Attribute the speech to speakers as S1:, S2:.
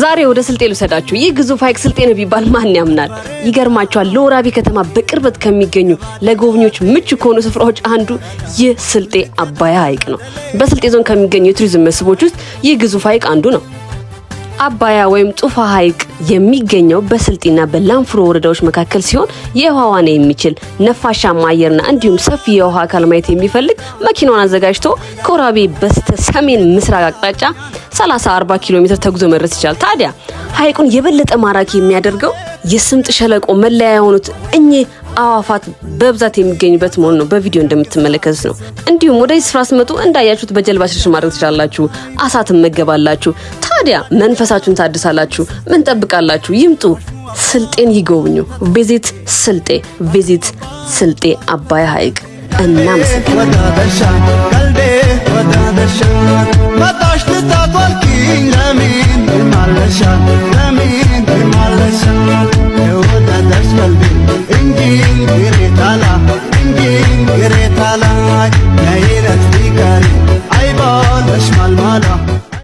S1: ዛሬ ወደ ስልጤ ልሰዳችሁ። ይህ ግዙፍ ሐይቅ ስልጤ ነው ቢባል ማን ያምናል? ይገርማችኋል። ለወራቤ ከተማ በቅርበት ከሚገኙ ለጎብኚዎች ምቹ ከሆኑ ስፍራዎች አንዱ ይህ ስልጤ አባያ ሐይቅ ነው። በስልጤ ዞን ከሚገኙ የቱሪዝም መስህቦች ውስጥ ይህ ግዙፍ ሐይቅ አንዱ ነው። አባያ ወይም ጡፋ ሐይቅ የሚገኘው በስልጤና በላንፍሮ ወረዳዎች መካከል ሲሆን የውሃ ዋና የሚችል ነፋሻማ አየርና እንዲሁም ሰፊ የውሃ አካል ማየት የሚፈልግ መኪናውን አዘጋጅቶ ከወራቤ በስተ ሰሜን ምስራቅ አቅጣጫ 30-40 ኪሎ ሜትር ተጉዞ መድረስ ይችላል። ታዲያ ሐይቁን የበለጠ ማራኪ የሚያደርገው የስምጥ ሸለቆ መለያ የሆኑት እኚህ አዋፋት በብዛት የሚገኙበት መሆኑ ነው። በቪዲዮ እንደምትመለከቱት ነው። እንዲሁም ወደ ስፍራ ስትመጡ እንዳያችሁት በጀልባ ሽርሽር ማድረግ ትችላላችሁ። አሳ ትመገባላችሁ። ታዲያ መንፈሳችሁን ታድሳላችሁ። ምን ጠብቃላችሁ? ይምጡ፣ ስልጤን ይጎብኙ። ቪዚት ስልጤ፣ ቪዚት ስልጤ አባያ ሐይቅ። እናመሰግናለን።